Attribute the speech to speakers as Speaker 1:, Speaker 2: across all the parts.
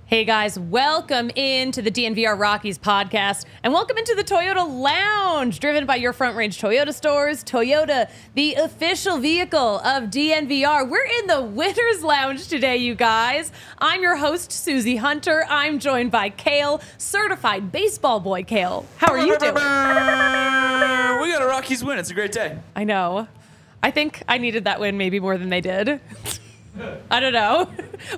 Speaker 1: Hey guys, welcome into the DNVR Rockies Podcast, and welcome into the Toyota Lounge, driven by your Front Range Toyota stores. Toyota, the official vehicle of DNVR. We're in the Winner's Lounge today, you guys. I'm your host, Suzie Hunter. I'm joined by Cal, certified baseball boy. Cal, how are you doing?
Speaker 2: We got a Rockies win. It's a great day.
Speaker 1: I know. I think I needed that win maybe more than they did. I don't know.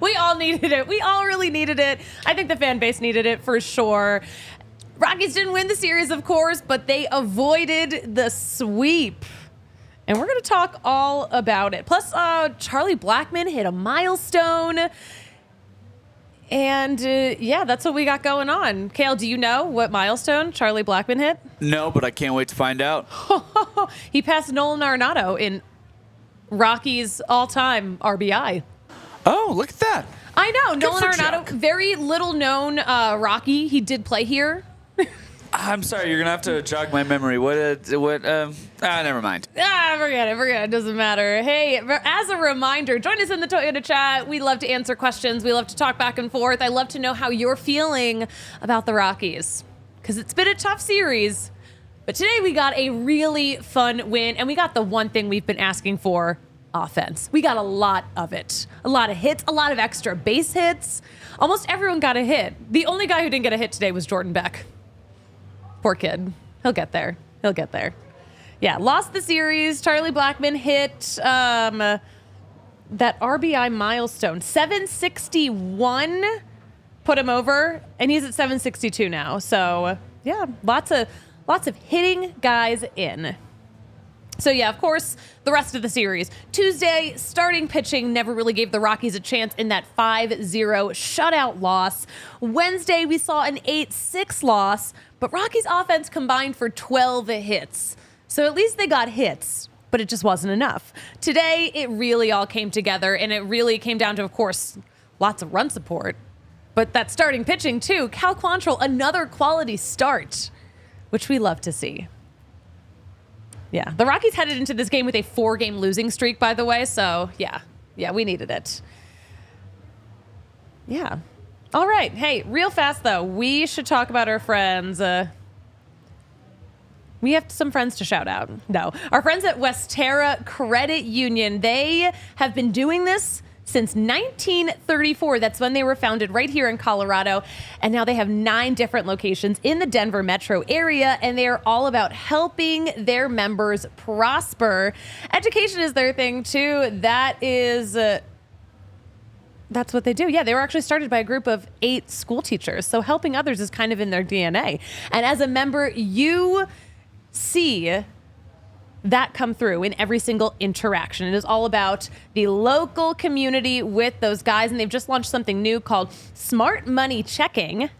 Speaker 1: We all needed it. We all really needed it. I think the fan base needed it for sure. Rockies didn't win the series, of course, but they avoided the sweep. And we're going to talk all about it. Plus, Charlie Blackmon hit a milestone. And yeah, that's what we got going on. Cal, do you know what milestone Charlie Blackmon hit?
Speaker 2: No, but I can't wait to find out.
Speaker 1: He passed Nolan Arenado in Rockies all-time RBI.
Speaker 2: Oh, look at that.
Speaker 1: I know.
Speaker 2: Good
Speaker 1: Nolan
Speaker 2: for
Speaker 1: Arenado,
Speaker 2: Chuck.
Speaker 1: very little known Rocky. He did play here.
Speaker 2: I'm sorry, you're going to have to jog my memory. Never mind.
Speaker 1: Forget it. It doesn't matter. Hey, as a reminder, join us in the Toyota chat. We love to answer questions. We love to talk back and forth. I love to know how you're feeling about the Rockies, because it's been a tough series. But today we got a really fun win, and we got the one thing we've been asking for, offense. We got a lot of it. A lot of hits, a lot of extra base hits. Almost everyone got a hit. The only guy who didn't get a hit today was Jordan Beck. Poor kid. He'll get there. Yeah, lost the series. Charlie Blackmon hit that RBI milestone. 761 put him over, and he's at 762 now. So, yeah, lots of hitting guys in. So, yeah, of course, the rest of the series. Tuesday, starting pitching never really gave the Rockies a chance in that 5-0 shutout loss. Wednesday, we saw an 8-6 loss, but Rockies offense combined for 12 hits. So at least they got hits, but it just wasn't enough. Today, it really all came together, and it really came down to, of course, lots of run support. But that starting pitching, too. Cal Quantrill, another quality start, which we love to see. Yeah, the Rockies headed into this game with a 4-game losing streak, by the way. So, yeah, we needed it. Yeah. All right. Hey, real fast, though, we should talk about our friends. We have some friends to shout out. No, our friends at Westera Credit Union. They have been doing this since 1934. That's when they were founded right here in Colorado. And now they have 9 different locations in the Denver metro area. And they are all about helping their members prosper. Education is their thing, too. That's what they do. Yeah, they were actually started by a group of 8 school teachers. So helping others is kind of in their DNA. And as a member, you see that come through in every single interaction. It is all about the local community with those guys, and they've just launched something new called Smart Money Checking.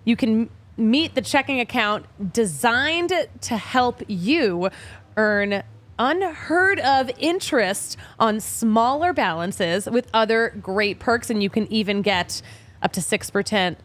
Speaker 1: You can meet the checking account designed to help you earn unheard of interest on smaller balances with other great perks, and you can even get up to 6%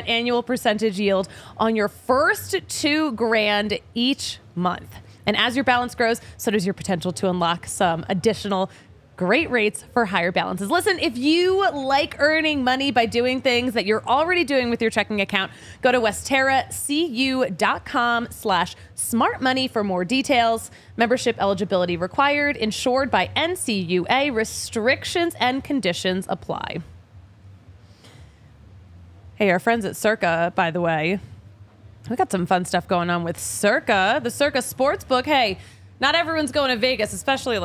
Speaker 1: annual percentage yield on your first $2,000 each month. And as your balance grows, so does your potential to unlock some additional great rates for higher balances. Listen, if you like earning money by doing things that you're already doing with your checking account, go to westeracu.com/smartmoney for more details. Membership eligibility required, insured by NCUA. Restrictions and conditions apply. Hey, our friends at Circa, by the way, we got some fun stuff going on with Circa, the Circa Sportsbook. Hey, Not everyone's going to Vegas, especially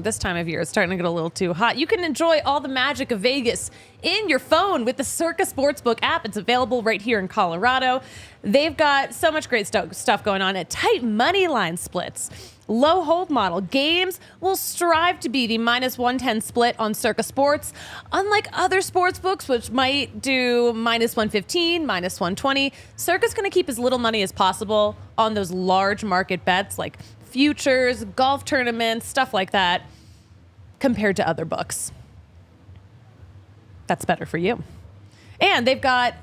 Speaker 1: this time of year. It's starting to get a little too hot. You can enjoy all the magic of Vegas in your phone with the Circa Sportsbook app. It's available right here in Colorado. They've got so much great stuff going on. Tight money line splits, low hold model. Games will strive to be the -110 split on Circa Sports. Unlike other sports books, which might do -115, -120, Circa's going to keep as little money as possible on those large market bets like futures, golf tournaments, stuff like that, compared to other books. That's better for you. And they've got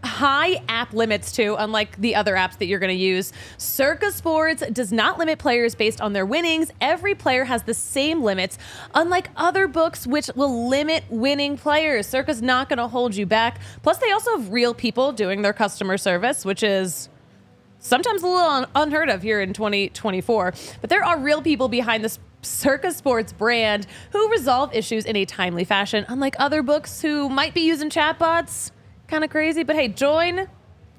Speaker 1: high app limits too, unlike the other apps that you're going to use. Circa Sports does not limit players based on their winnings. Every player has the same limits, unlike other books which will limit winning players. Circa's not going to hold you back. Plus, they also have real people doing their customer service, which is sometimes a little unheard of here in 2024. But there are real people behind this Circa Sports brand who resolve issues in a timely fashion, unlike other books who might be using chatbots. Kind of crazy, but hey, download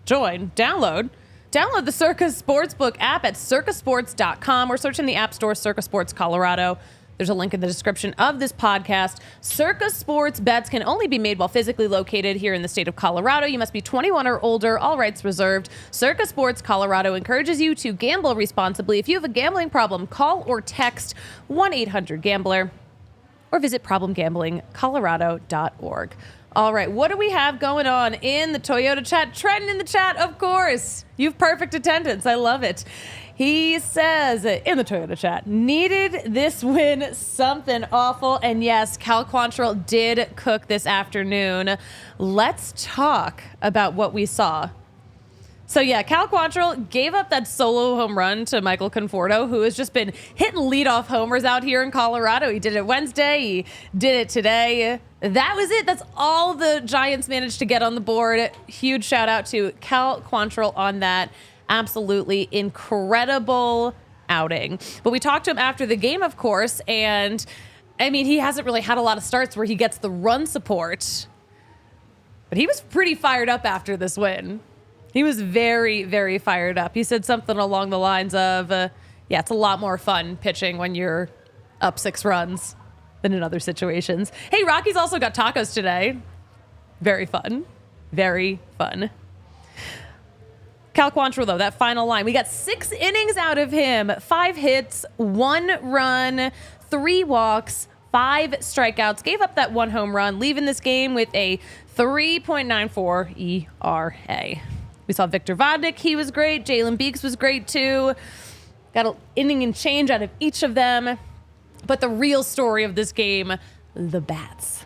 Speaker 1: the Circa Sportsbook app at circasports.com or search in the App Store Circa Sports Colorado. There's a link in the description of this podcast. Circa Sports bets can only be made while physically located here in the state of Colorado. You must be 21 or older, all rights reserved. Circa Sports Colorado encourages you to gamble responsibly. If you have a gambling problem, call or text 1-800-GAMBLER or visit problemgamblingcolorado.org. All right, what do we have going on in the Toyota chat? Trenton in the chat, of course. You have perfect attendance. I love it. He says in the Toyota chat, needed this win something awful. And yes, Cal Quantrill did cook this afternoon. Let's talk about what we saw. So yeah, Cal Quantrill gave up that solo home run to Michael Conforto, who has just been hitting leadoff homers out here in Colorado. He did it Wednesday. He did it today. That was it. That's all the Giants managed to get on the board. Huge shout out to Cal Quantrill on that. Absolutely incredible outing. But we talked to him after the game, of course, and I mean, he hasn't really had a lot of starts where he gets the run support, but he was pretty fired up after this win. He was very, very fired up. He said something along the lines of, it's a lot more fun pitching when you're up 6 runs than in other situations. Hey, Rockies also got tacos today. Very fun. Very fun. Cal Quantrill, though, that final line. We got 6 innings out of him. 5 hits, 1 run, 3 walks, 5 strikeouts. Gave up that 1 home run, leaving this game with a 3.94 ERA. We saw Victor Vodnik. He was great. Jalen Beeks was great, too. Got an inning and change out of each of them. But the real story of this game, the bats.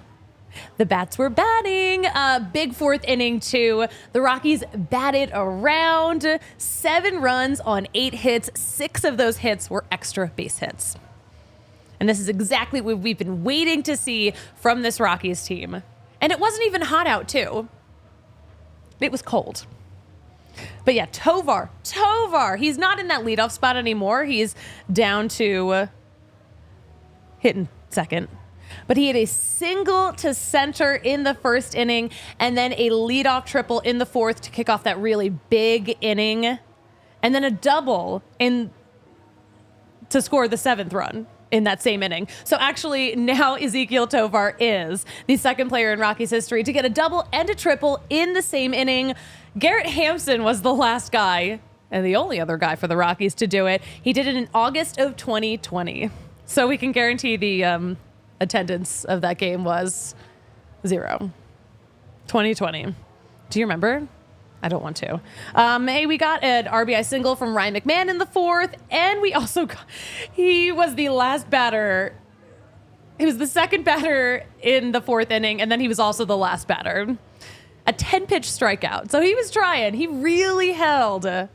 Speaker 1: The bats were batting. Big 4th inning, too. The Rockies batted around 7 runs on 8 hits. 6 of those hits were extra base hits. And this is exactly what we've been waiting to see from this Rockies team. And it wasn't even hot out, too. It was cold. But yeah, Tovar, he's not in that leadoff spot anymore. He's down to hitting second. But he had a single to center in the 1st inning and then a leadoff triple in the 4th to kick off that really big inning. And then a double to score the 7th run in that same inning. So actually now Ezequiel Tovar is the 2nd player in Rockies history to get a double and a triple in the same inning. Garrett Hampson was the last guy and the only other guy for the Rockies to do it. He did it in August of 2020. So we can guarantee the attendance of that game was 0. 2020. Do you remember? I don't want to. Hey, we got an RBI single from Ryan McMahon in the 4th, and we also got, he was the last batter. He was the 2nd batter in the 4th inning, and then he was also the last batter. A 10-pitch strikeout. So he was trying. He really held the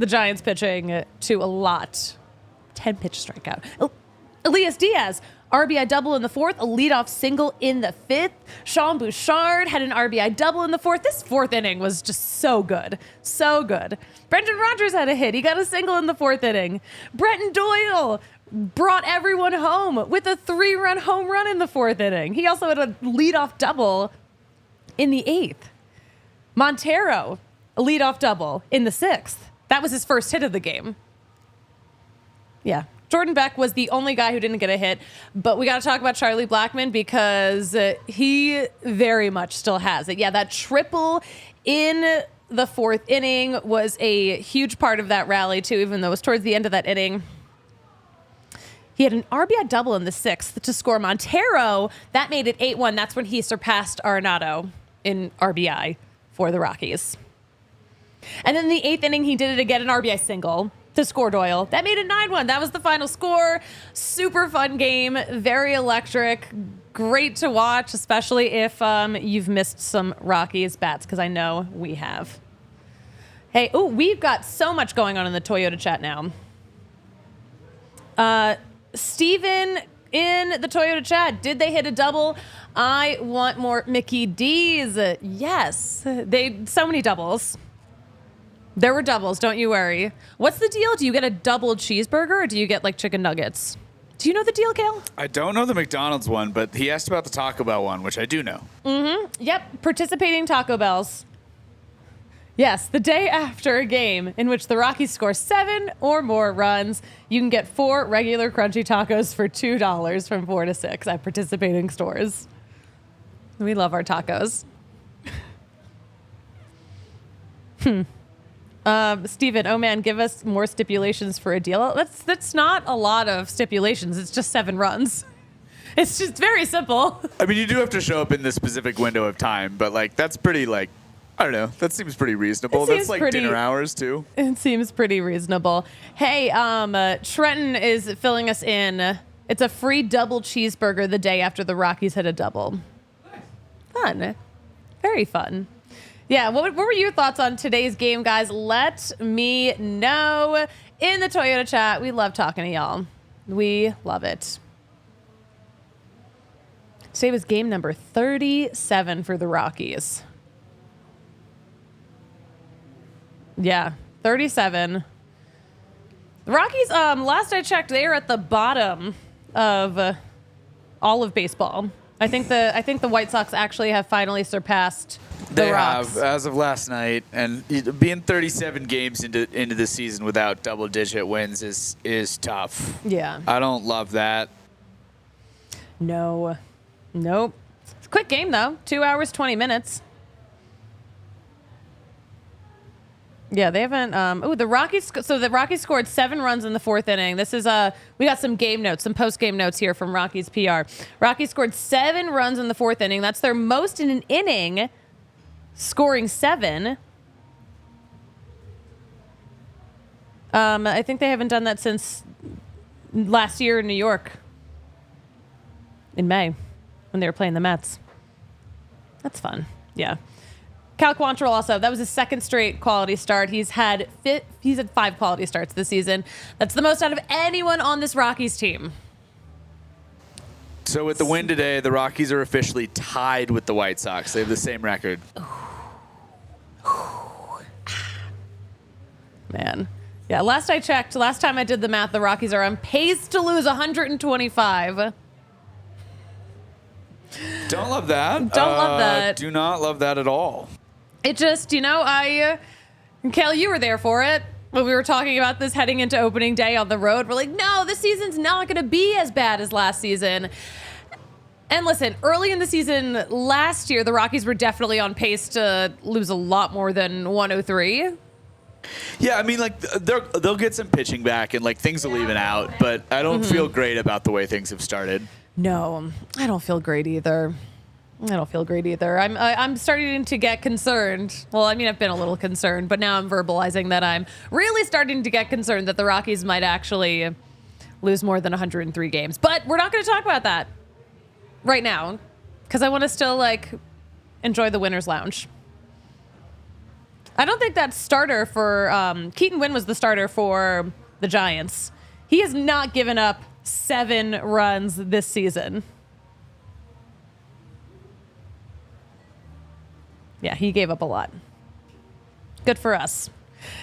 Speaker 1: Giants pitching to a lot. 10-pitch strikeout. Elias Diaz, RBI double in the 4th, a leadoff single in the 5th. Sean Bouchard had an RBI double in the 4th. This 4th inning was just so good. So good. Brendan Rodgers had a hit. He got a single in the 4th inning. Brenton Doyle brought everyone home with a 3-run home run in the 4th inning. He also had a leadoff double in the 8th. Montero, a leadoff double in the 6th. That was his first hit of the game. Yeah. Jordan Beck was the only guy who didn't get a hit, but we got to talk about Charlie Blackmon because he very much still has it. Yeah, that triple in the fourth inning was a huge part of that rally, too, even though it was towards the end of that inning. He had an RBI double in the sixth to score Montero. That made it 8-1. That's when he surpassed Arenado in RBI for the Rockies. And then in the eighth inning, he did it again, an RBI single to score Doyle. That made it 9-1. That was the final score. Super fun game. Very electric. Great to watch, especially if you've missed some Rockies bats, because I know we have. Hey, we've got so much going on in the Toyota chat now. Steven in the Toyota chat, did they hit a double? I want more Mickey D's. Yes, so many doubles. There were doubles, don't you worry. What's the deal? Do you get a double cheeseburger or do you get like chicken nuggets? Do you know the deal, Cal?
Speaker 2: I don't know the McDonald's one, but he asked about the Taco Bell one, which I do know.
Speaker 1: Mm-hmm. Yep, participating Taco Bells. Yes, the day after a game in which the Rockies score 7 or more runs, you can get 4 regular crunchy tacos for $2 from 4 to 6 at participating stores. We love our tacos. Steven, oh man, give us more stipulations for a deal. That's not a lot of stipulations. It's just 7 runs. It's just very simple.
Speaker 2: I mean, you do have to show up in this specific window of time, but like that's pretty like, I don't know. That seems pretty reasonable. That's like dinner hours too.
Speaker 1: It seems pretty reasonable. Hey, Trenton is filling us in. It's a free double cheeseburger the day after the Rockies hit a double. Nice. Fun. Very fun. Yeah, what were your thoughts on today's game, guys? Let me know in the Toyota chat. We love talking to y'all. We love it. Today was game number 37 for the Rockies. Yeah, 37. The Rockies, last I checked, they are at the bottom of all of baseball. I think the White Sox actually have finally surpassed the Rocks.
Speaker 2: They have, as of last night, and being 37 games into the season without double-digit wins is tough.
Speaker 1: Yeah.
Speaker 2: I don't love that.
Speaker 1: No. Nope. It's a quick game, though. 2 hours, 20 minutes. Yeah, they haven't. The Rockies. So the Rockies scored 7 runs in the fourth inning. This is we got some game notes, some post-game notes here from Rockies PR. Rockies scored 7 runs in the fourth inning. That's their most in an inning, scoring 7. I think they haven't done that since last year in New York, in May, when they were playing the Mets. That's fun. Yeah. Cal Quantrill also, that was his second straight quality start. He's had 5 quality starts this season. That's the most out of anyone on this Rockies team.
Speaker 2: So with the win today, the Rockies are officially tied with the White Sox. They have the same record.
Speaker 1: Man. Yeah, last I checked, last time I did the math, the Rockies are on pace to lose 125.
Speaker 2: Don't love that.
Speaker 1: Don't love that.
Speaker 2: Do not love that at all.
Speaker 1: It just, Cal, you were there for it. When we were talking about this heading into opening day on the road, we're like, no, this season's not going to be as bad as last season. And listen, early in the season last year, the Rockies were definitely on pace to lose a lot more than 103.
Speaker 2: Yeah, I mean, like they'll get some pitching back and like things will even out, but I don't feel great about the way things have started.
Speaker 1: No, I don't feel great either. I'm starting to get concerned. Well, I mean, I've been a little concerned, but now I'm verbalizing that I'm really starting to get concerned that the Rockies might actually lose more than 103 games. But we're not going to talk about that right now because I want to still enjoy the winner's lounge. I don't think that starter for Keaton Wynn was the starter for the Giants. He has not given up 7 runs this season. Yeah, he gave up a lot. Good for us.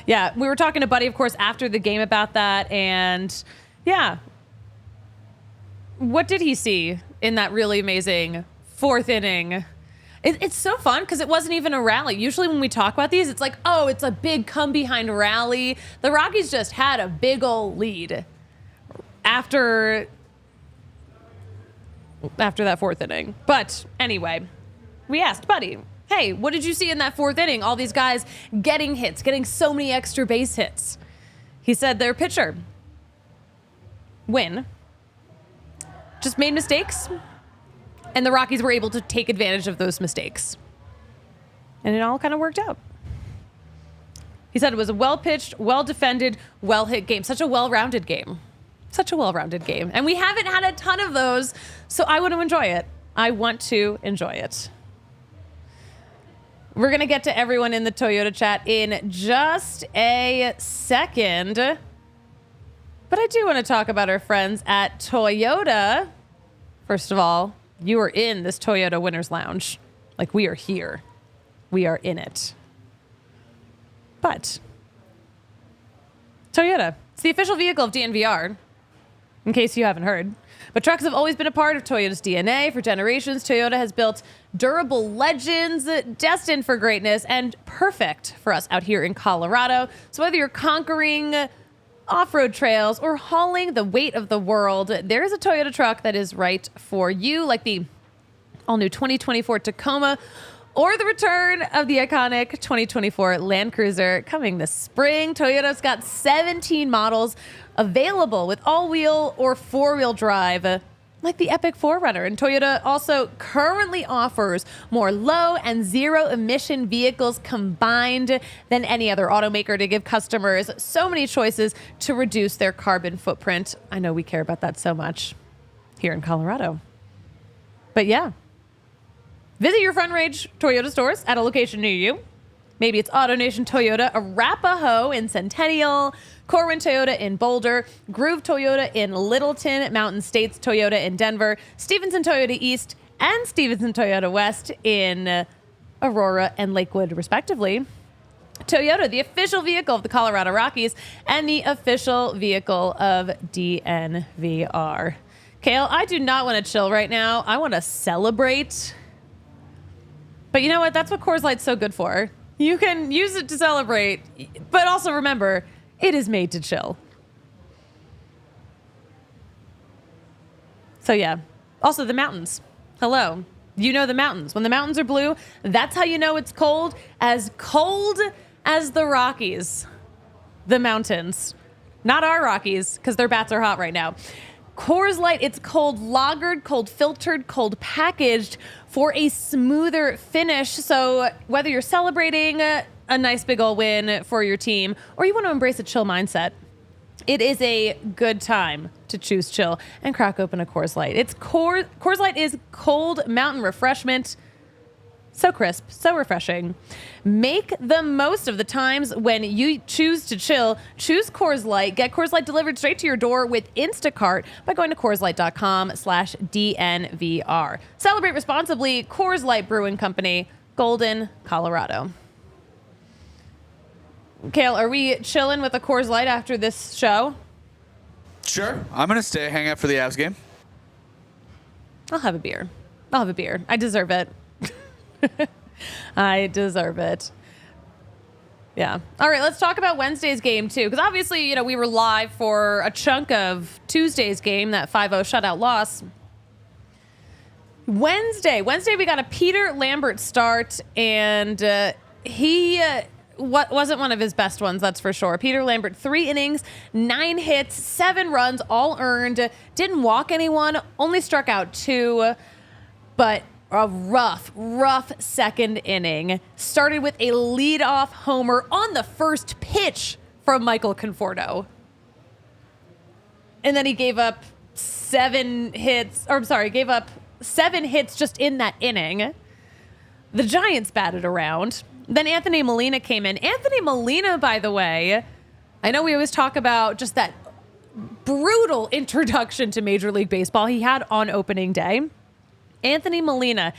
Speaker 1: Yeah, we were talking to Buddy, of course, after the game about that. And yeah, what did he see in that really amazing fourth inning? It's so fun because it wasn't even a rally. Usually when we talk about these, it's like, oh, it's a big come behind rally. The Rockies just had a big old lead after that fourth inning. But anyway, we asked Buddy, hey, what did you see in that fourth inning? All these guys getting hits, getting so many extra base hits. He said their pitcher, Wynn, just made mistakes, and the Rockies were able to take advantage of those mistakes. And it all kind of worked out. He said it was a well-pitched, well-defended, well-hit game. Such a well-rounded game. Such a well-rounded game. And we haven't had a ton of those, so I want to enjoy it. I want to enjoy it. We're going to get to everyone in the Toyota chat in just a second. But I do want to talk about our friends at Toyota. First of all, you are in this Toyota Winners Lounge. Like, we are here. We are in it. But Toyota, it's the official vehicle of DNVR, in case you haven't heard. But trucks have always been a part of Toyota's DNA. For generations, Toyota has built durable legends destined for greatness and perfect for us out here in Colorado. So whether you're conquering off-road trails or hauling the weight of the world, there is a Toyota truck that is right for you, like the all-new 2024 Tacoma or the return of the iconic 2024 Land Cruiser coming this spring. Toyota's got 17 models available with all-wheel or four-wheel drive, like the Epic 4Runner. And Toyota also currently offers more low and zero emission vehicles combined than any other automaker to give customers so many choices to reduce their carbon footprint. I know we care about that so much here in Colorado. But yeah, visit your Front Range Toyota stores at a location near you. Maybe it's AutoNation Toyota, Arapahoe in Centennial, Corwin Toyota in Boulder, Groove Toyota in Littleton, Mountain States Toyota in Denver, Stevenson Toyota East, and Stevenson Toyota West in Aurora and Lakewood, respectively. Toyota, the official vehicle of the Colorado Rockies and the official vehicle of DNVR. Kale, I do not want to chill right now. I want to celebrate. But you know what? That's what Coors Light's so good for. You can use it to celebrate, but also remember, it is made to chill. So yeah. Also, the mountains. Hello. You know the mountains. When the mountains are blue, that's how you know it's cold as the Rockies. The mountains. Not our Rockies, because their bats are hot right now. Coors Light, it's cold lagered, cold filtered, cold packaged for a smoother finish. So whether you're celebrating a nice big old win for your team or you want to embrace a chill mindset, it is a good time to choose chill and crack open a Coors Light. Coors Light is cold mountain refreshment. So crisp, so refreshing. Make the most of the times when you choose to chill. Choose Coors Light. Get Coors Light delivered straight to your door with Instacart by going to CoorsLight.com/DNVR. Celebrate responsibly. Coors Light Brewing Company, Golden, Colorado. Kale, are we chilling with a Coors Light after this show?
Speaker 2: Sure. I'm going to stay hang out for the Avs game.
Speaker 1: I'll have a beer. I deserve it. I deserve it. Yeah. All right, let's talk about Wednesday's game, too, because obviously, you know, we were live for a chunk of Tuesday's game, that 5-0 shutout loss. Wednesday, we got a Peter Lambert start, and he wasn't one of his best ones, that's for sure. Peter Lambert, 3 innings, 9 hits, 7 runs, all earned. Didn't walk anyone, only struck out 2, but a rough second inning. Started with a leadoff homer on the first pitch from Michael Conforto. And then he gave up 7 hits just in that inning. The Giants batted around. Then Anthony Molina came in. Anthony Molina, by the way, I know we always talk about just that brutal introduction to Major League Baseball he had on opening day. Anthony Molina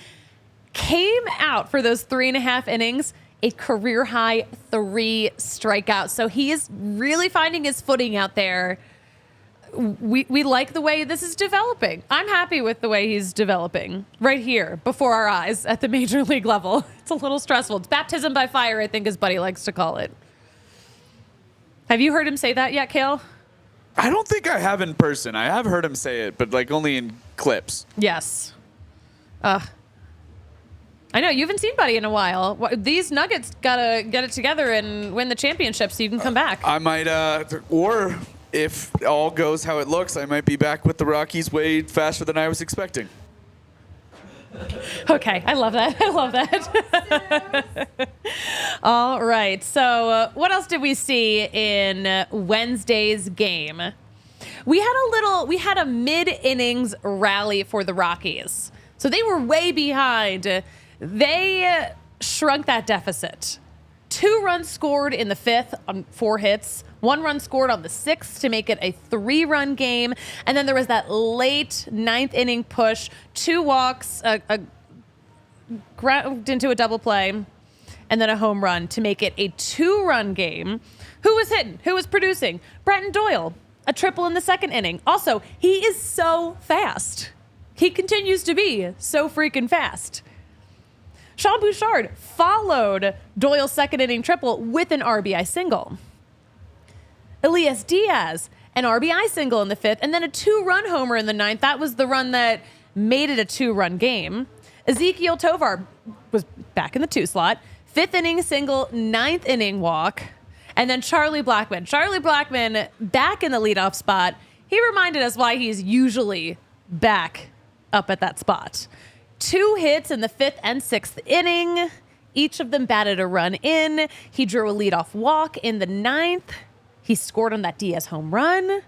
Speaker 1: came out for those 3.5 innings, a career-high 3 strikeouts. So he is really finding his footing out there we like the way this is developing. I'm happy with the way he's developing right here before our eyes at the major league level. It's a little stressful. It's baptism by fire, I think his buddy likes to call it. Have you heard him say that yet, Kale?
Speaker 2: I don't think I have in person. I have heard him say it, but like only in clips.
Speaker 1: Yes. I know, you haven't seen Buddy in a while. These Nuggets got to get it together and win the championship so you can come back.
Speaker 2: I might, or if all goes how it looks, I might be back with the Rockies way faster than I was expecting.
Speaker 1: Okay, I love that. I love that. All right, so what else did we see in Wednesday's game? We had a mid-innings rally for the Rockies. So they were way behind. They shrunk that deficit. 2 runs scored in the 5th on 4 hits. 1 run scored on the 6th to make it a 3-run game. And then there was that late 9th inning push, 2 walks, ground into a double play, and then a home run to make it a 2-run game. Who was hitting? Who was producing? Brenton Doyle, a triple in the 2nd inning. Also, he is so fast. He continues to be so freaking fast. Sean Bouchard followed Doyle's 2nd inning triple with an RBI single. Elias Diaz, an RBI single in the 5th, and then a 2-run homer in the 9th. That was the run that made it a 2-run game. Ezekiel Tovar was back in the 2 slot. 5th inning single, 9th inning walk. And then Charlie Blackmon. Charlie Blackmon back in the leadoff spot. He reminded us why he's usually back up at that spot. 2 hits in the 5th and 6th inning. Each of them batted a run in. He drew a leadoff walk in the 9th. He scored on that Diaz home run.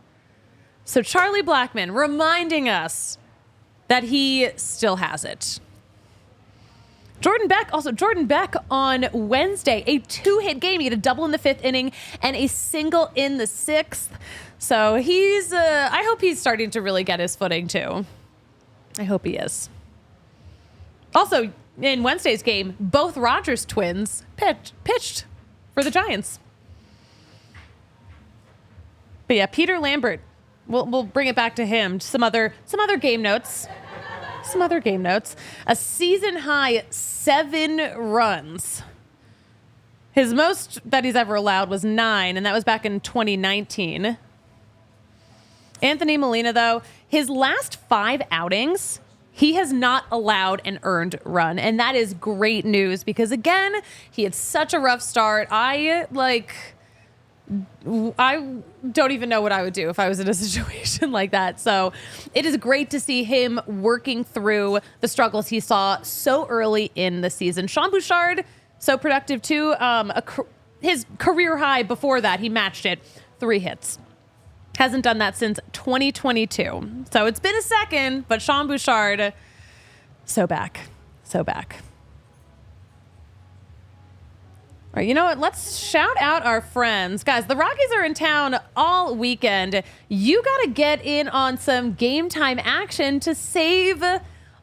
Speaker 1: So Charlie Blackmon reminding us that he still has it. Jordan Beck on Wednesday, a 2-hit game. He had a double in the 5th inning and a single in the 6th. So he's, I hope he's starting to really get his footing too. I hope he is. Also, in Wednesday's game, both Rogers twins pitched for the Giants. But yeah, Peter Lambert, we'll bring it back to him. Some other game notes. A season high 7 runs. His most that he's ever allowed was 9, and that was back in 2019. Anthony Molina, though, his last 5 outings, he has not allowed an earned run. And that is great news because, again, he had such a rough start. I don't even know what I would do if I was in a situation like that. So it is great to see him working through the struggles he saw so early in the season. Sean Bouchard, so productive too. His career high before that, he matched it, 3 hits. Hasn't done that since 2022. So it's been a second, but Sean Bouchard, so back. All right, you know what? Let's shout out our friends. Guys, the Rockies are in town all weekend. You got to get in on some Game Time action to save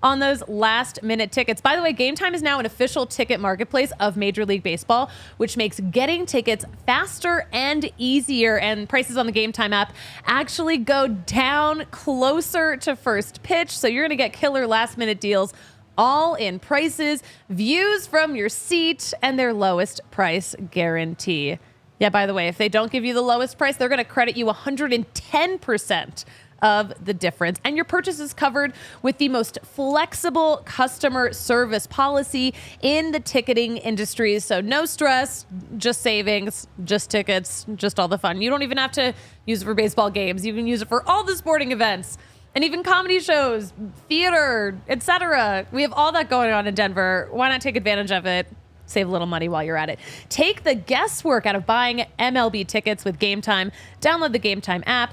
Speaker 1: on those last-minute tickets. By the way, Game Time is now an official ticket marketplace of Major League Baseball, which makes getting tickets faster and easier. And prices on the Game Time app actually go down closer to first pitch. So you're going to get killer last-minute deals, all in prices, views from your seat, and their lowest price guarantee. Yeah, by the way, if they don't give you the lowest price, they're going to credit you 110% of the difference. And your purchase is covered with the most flexible customer service policy in the ticketing industry. So no stress, just savings, just tickets, just all the fun. You don't even have to use it for baseball games. You can use it for all the sporting events. And even comedy shows, theater, etc. We have all that going on in Denver. Why not take advantage of it? Save a little money while you're at it. Take the guesswork out of buying MLB tickets with Game Time. Download the Game Time app.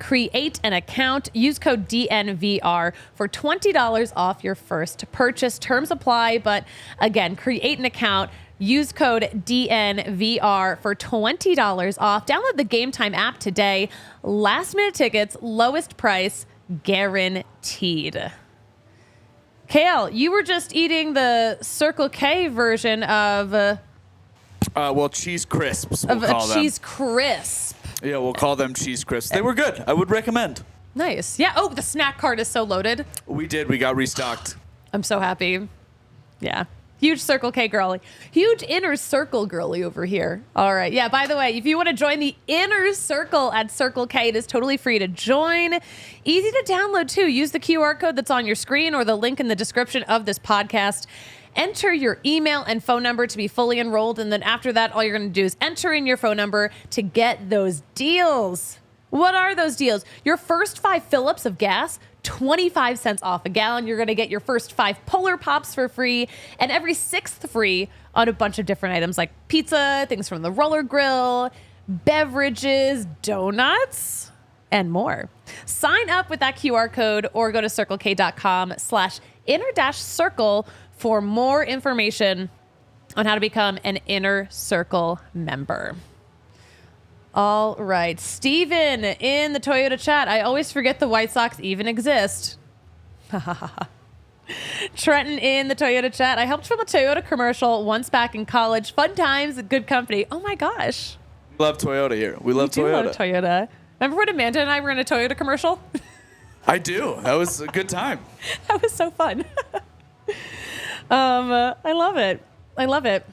Speaker 1: Create an account. Use code DNVR for $20 off your first purchase. Terms apply, but again, create an account. Use code DNVR for $20 off. Download the Game Time app today. Last minute tickets, lowest price guaranteed. Kale, you were just eating the Circle K version of
Speaker 2: cheese crisps. We'll
Speaker 1: crisp.
Speaker 2: Yeah, we'll call them cheese crisps. They were good. I would recommend.
Speaker 1: Nice. Yeah. Oh, the snack cart is so loaded.
Speaker 2: We did. We got restocked.
Speaker 1: I'm so happy. Yeah. Huge Circle K girly. Huge inner circle girly over here. All right. Yeah, by the way, if you want to join the inner circle at Circle K, it is totally free to join. Easy to download, too. Use the QR code that's on your screen or the link in the description of this podcast. Enter your email and phone number to be fully enrolled. And then after that, all you're going to do is enter in your phone number to get those deals. What are those deals? Your first 5 fill-ups of gas, 25 cents off a gallon. You're going to get your first 5 Polar Pops for free, and every 6th free on a bunch of different items like pizza, things from the roller grill, beverages, donuts, and more. Sign up with that QR code or go to circlek.com/inner-circle for more information on how to become an Inner Circle member. All right. Steven in the Toyota chat. I always forget the White Sox even exist. Trenton in the Toyota chat. I helped film a Toyota commercial once back in college. Fun times, good company. Oh my gosh.
Speaker 2: We love Toyota here. We love Toyota.
Speaker 1: Love Toyota. Remember when Amanda and I were in a Toyota commercial?
Speaker 2: I do. That was a good time.
Speaker 1: That was so fun. I love it. I love it.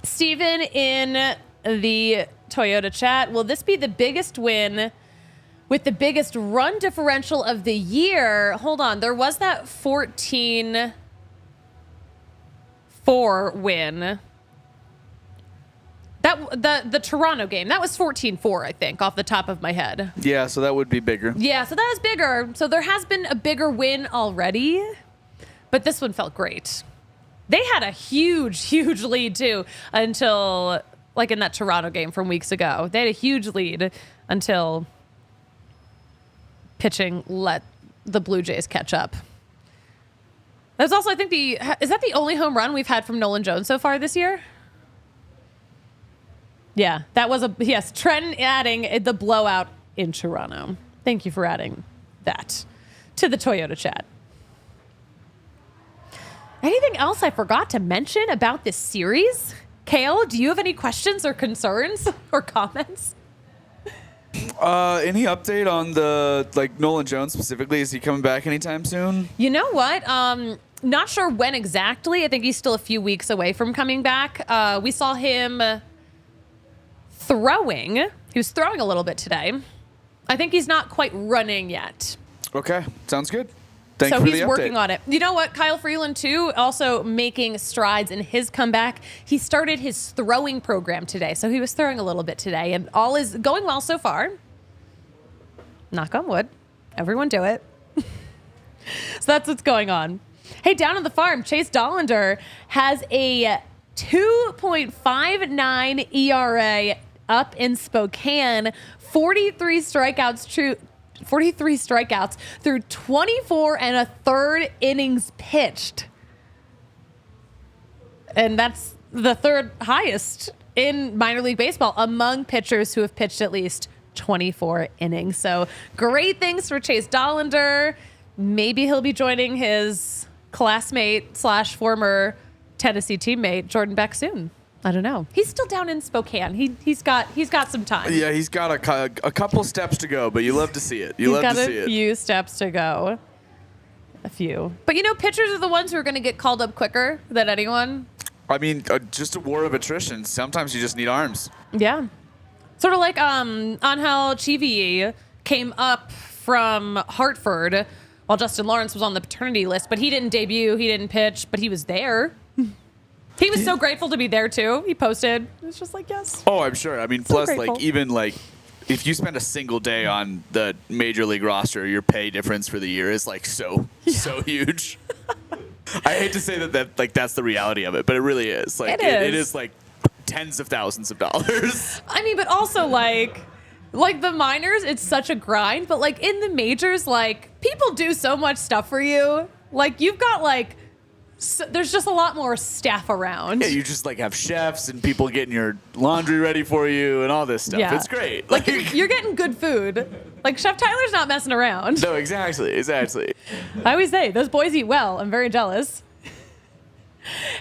Speaker 1: Steven in the Toyota chat. Will this be the biggest win with the biggest run differential of the year? Hold on. There was that 14-4 win. The Toronto game. That was 14-4, I think, off the top of my head.
Speaker 2: Yeah, so that would be bigger.
Speaker 1: Yeah, so that was bigger. So there has been a bigger win already, but this one felt great. They had a huge, huge lead, too, until... like in that Toronto game from weeks ago. They had a huge lead until pitching let the Blue Jays catch up. There's also, I think, is that the only home run we've had from Nolan Jones so far this year? Yeah, that was yes, Trenton adding the blowout in Toronto. Thank you for adding that to the Toyota chat. Anything else I forgot to mention about this series? Kale, do you have any questions or concerns or comments?
Speaker 2: Any update on the Nolan Jones specifically? Is he coming back anytime soon?
Speaker 1: You know what? Not sure when exactly. I think he's still a few weeks away from coming back. We saw him throwing. He was throwing a little bit today. I think he's not quite running yet.
Speaker 2: Okay, sounds good. Thank you
Speaker 1: so
Speaker 2: for
Speaker 1: he's
Speaker 2: the update.
Speaker 1: Working on it. You know what? Kyle Freeland, too, also making strides in his comeback. He started his throwing program today. So he was throwing a little bit today, and all is going well so far. Knock on wood. Everyone do it. So that's what's going on. Hey, down on the farm, Chase Dollander has a 2.59 ERA up in Spokane. 43 strikeouts through 24 and a third innings pitched. And that's the third highest in minor league baseball among pitchers who have pitched at least 24 innings. So great things for Chase Dollander. Maybe he'll be joining his classmate / former Tennessee teammate Jordan Beck soon. I don't know. He's still down in Spokane. He's got some time.
Speaker 2: Yeah, he's got a couple steps to go, but you love to see it. You love to see it.
Speaker 1: He's got a few steps to go. A few. But pitchers are the ones who are going to get called up quicker than anyone.
Speaker 2: I mean, just a war of attrition. Sometimes you just need arms.
Speaker 1: Yeah. Sort of like Angel Chivi came up from Hartford while Justin Lawrence was on the paternity list, but he didn't debut, he didn't pitch, but he was there. He was so grateful to be there, too. He posted. It was just like, yes.
Speaker 2: Oh, I'm sure. I mean,
Speaker 1: so
Speaker 2: plus,
Speaker 1: grateful.
Speaker 2: if you spend a single day on the major league roster, your pay difference for the year is, so huge. I hate to say that that's the reality of it, but it really is. It is tens of thousands of dollars.
Speaker 1: I mean, but also, like the minors, it's such a grind. But, in the majors, people do so much stuff for you. You've got, so there's just a lot more staff around.
Speaker 2: Yeah, you just have chefs and people getting your laundry ready for you and all this stuff. Yeah. It's great.
Speaker 1: You're getting good food. Chef Tyler's not messing around.
Speaker 2: No, exactly.
Speaker 1: I always say, those boys eat well. I'm very jealous.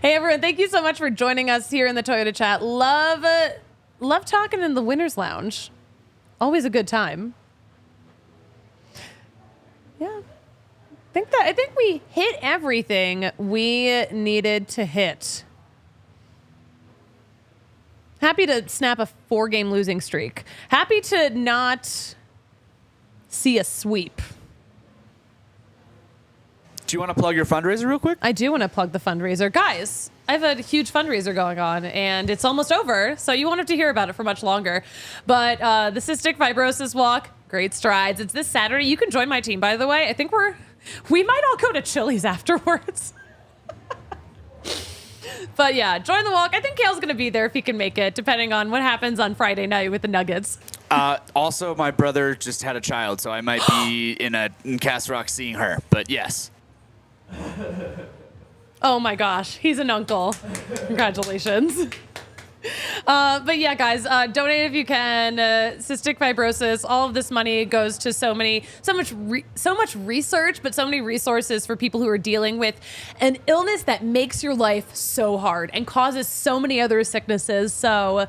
Speaker 1: Hey, everyone, thank you so much for joining us here in the Toyota chat. Love talking in the Winners Lounge. Always a good time. Yeah. I think we hit everything we needed to hit. Happy to snap a 4-game losing streak. Happy to not see a sweep.
Speaker 2: Do you want to plug your fundraiser real quick?
Speaker 1: I do want to plug the fundraiser. Guys, I have a huge fundraiser going on, and it's almost over, so you won't have to hear about it for much longer. But the Cystic Fibrosis Walk, great strides. It's this Saturday. You can join my team, by the way. I think we might all go to Chili's afterwards. But yeah, join the walk. I think Kale's going to be there if he can make it, depending on what happens on Friday night with the Nuggets.
Speaker 2: Also, my brother just had a child, so I might be in Castle Rock seeing her. But yes.
Speaker 1: Oh my gosh, he's an uncle. Congratulations. But yeah, guys, donate if you can. Cystic fibrosis. All of this money goes to so much research, but so many resources for people who are dealing with an illness that makes your life so hard and causes so many other sicknesses. So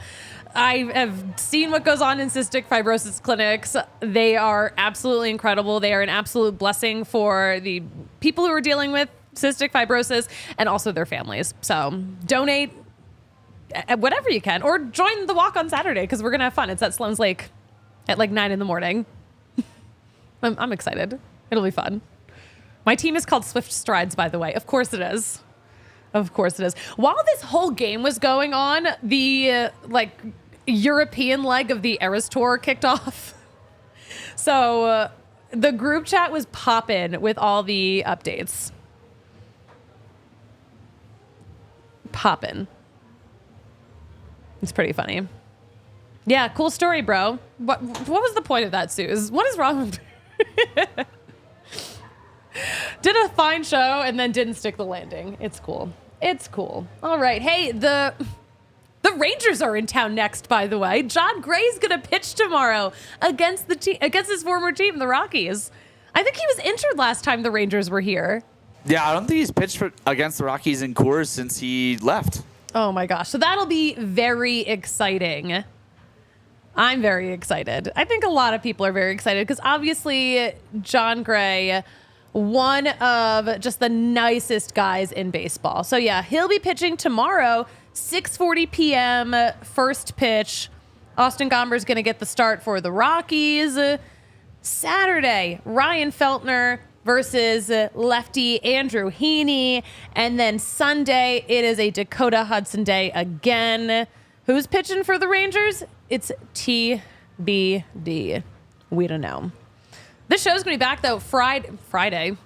Speaker 1: I have seen what goes on in cystic fibrosis clinics. They are absolutely incredible. They are an absolute blessing for the people who are dealing with cystic fibrosis and also their families. So donate whatever you can, or join the walk on Saturday because we're going to have fun. It's at Sloan's Lake at like 9 a.m. I'm excited. It'll be fun. My team is called Swift Strides, by the way. Of course it is. Of course it is. While this whole game was going on, the European leg of the Eras Tour kicked off. So the group chat was popping with all the updates. Popping. It's pretty funny. Yeah, cool story, bro. What was the point of that, Suze? What is wrong with Did a fine show and then didn't stick the landing. It's cool. It's cool. All right. Hey, the Rangers are in town next, by the way. John Gray's going to pitch tomorrow against his former team, the Rockies. I think he was injured last time the Rangers were here.
Speaker 2: Yeah, I don't think he's pitched against the Rockies in Coors since he left.
Speaker 1: Oh my gosh. So that'll be very exciting. I'm very excited. I think a lot of people are very excited because obviously John Gray, one of just the nicest guys in baseball. So yeah, he'll be pitching tomorrow, 6:40 p.m. first pitch. Austin Gomber's going to get the start for the Rockies. Saturday, Ryan Feltner versus lefty Andrew Heaney. And then Sunday, it is a Dakota Hudson day again. Who's pitching for the Rangers? It's TBD. We don't know. This show's going to be back, though, Sunday.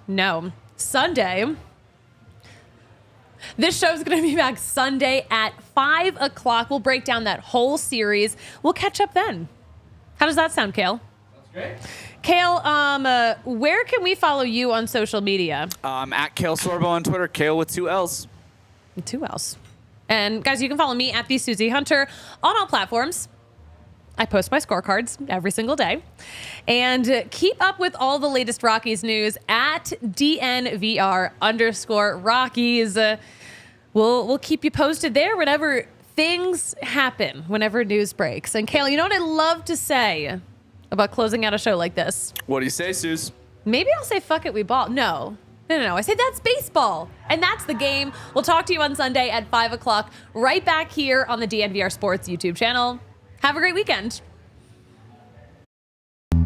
Speaker 1: This show's going to be back Sunday at 5 o'clock. We'll break down that whole series. We'll catch up then. How does that sound, Kale?
Speaker 2: Sounds great.
Speaker 1: Kale, where can we follow you on social media?
Speaker 2: At Kale Sorbo on Twitter, Kale with 2 L's.
Speaker 1: 2 L's. And guys, you can follow me at the Suzie Hunter on all platforms. I post my scorecards every single day. And keep up with all the latest Rockies news at DNVR_Rockies. We'll keep you posted there whenever things happen, whenever news breaks. And Kale, you know what I love to say about closing out a show like this?
Speaker 2: What do you say, Suze?
Speaker 1: Maybe I'll say, fuck it, we ball. No. I say that's baseball. And that's the game. We'll talk to you on Sunday at 5 o'clock, right back here on the DNVR Sports YouTube channel. Have a great weekend.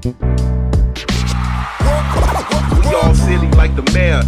Speaker 3: We all silly like the mayor.